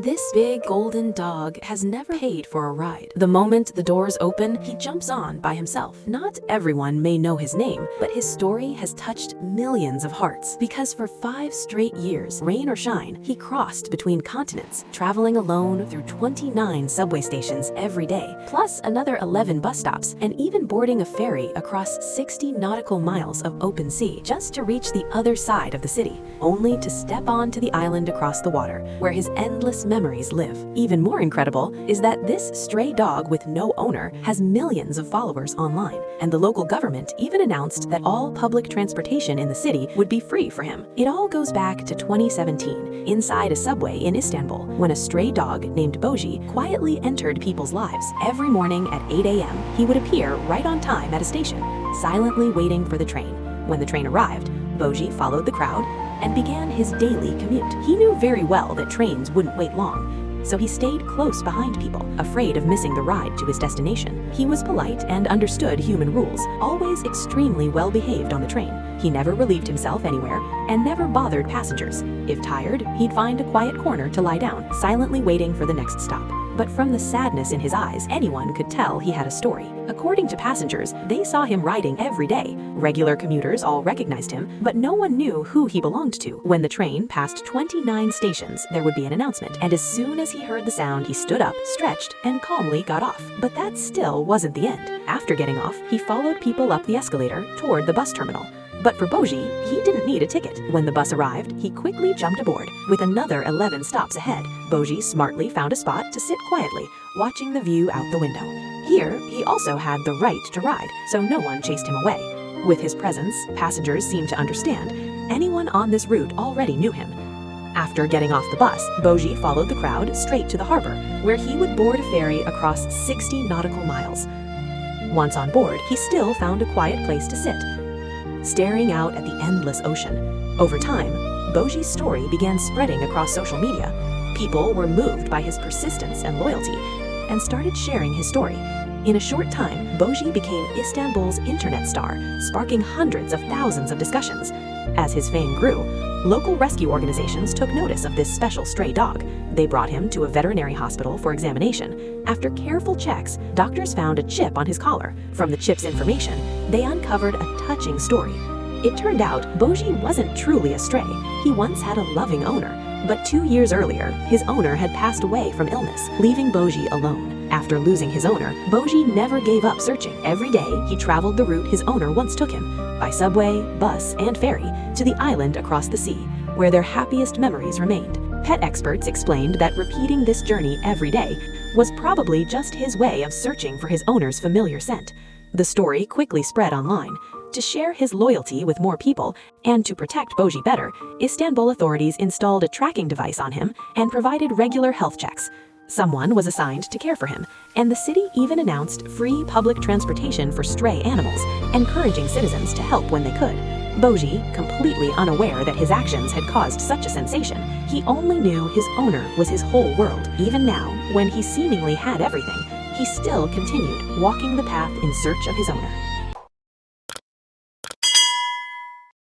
This big golden dog has never paid for a ride. The moment the doors open, he jumps on by himself. Not everyone may know his name, but his story has touched millions of hearts because for 5 straight years, rain or shine, he crossed between continents, traveling alone through 29 subway stations every day, plus another 11 bus stops, and even boarding a ferry across 60 nautical miles of open sea just to reach the other side of the city, only to step onto the island across the water, where his endless memories live. Even more incredible is that this stray dog with no owner has millions of followers online, and the local government even announced that all public transportation in the city would be free for him. It all goes back to 2017, inside a subway in Istanbul, when a stray dog named Boji quietly entered people's lives. Every morning at 8 a.m., he would appear right on time at a station, silently waiting for the train. When the train arrived, Boji followed the crowd and began his daily commute. He knew very well that trains wouldn't wait long, so he stayed close behind people, afraid of missing the ride to his destination. He was polite and understood human rules, always extremely well behaved on the train. He never relieved himself anywhere and never bothered passengers. If tired, he'd find a quiet corner to lie down, silently waiting for the next stop. But from the sadness in his eyes, anyone could tell he had a story. According to passengers, they saw him riding every day. Regular commuters all recognized him, but no one knew who he belonged to. When the train passed 29 stations, there would be an announcement, and as soon as he heard the sound, he stood up, stretched, and calmly got off. But that still wasn't the end. After getting off, he followed people up the escalator toward the bus terminal. But for Boji, he didn't need a ticket. When the bus arrived, he quickly jumped aboard. With another 11 stops ahead, Boji smartly found a spot to sit quietly, watching the view out the window. Here, he also had the right to ride, so no one chased him away. With his presence, passengers seemed to understand. Anyone on this route already knew him. After getting off the bus, Boji followed the crowd straight to the harbor, where he would board a ferry across 60 nautical miles. Once on board, he still found a quiet place to sit, staring out at the endless ocean. Over time, Boji's story began spreading across social media. People were moved by his persistence and loyalty and started sharing his story. In a short time, Boji became Istanbul's internet star, sparking hundreds of thousands of discussions. As his fame grew, local rescue organizations took notice of this special stray dog. They brought him to a veterinary hospital for examination. After careful checks, doctors found a chip on his collar. From the chip's information, they uncovered a touching story. It turned out Boji wasn't truly a stray. He once had a loving owner, but 2 years earlier, his owner had passed away from illness, leaving Boji alone. After losing his owner, Boji never gave up searching. Every day, he traveled the route his owner once took him, by subway, bus, and ferry, to the island across the sea, where their happiest memories remained. Pet experts explained that repeating this journey every day was probably just his way of searching for his owner's familiar scent. The story quickly spread online. To share his loyalty with more people and to protect Boji better, Istanbul authorities installed a tracking device on him and provided regular health checks. Someone was assigned to care for him, and the city even announced free public transportation for stray animals, encouraging citizens to help when they could. Boji, completely unaware that his actions had caused such a sensation, he only knew his owner was his whole world. Even now, when he seemingly had everything, he still continued walking the path in search of his owner.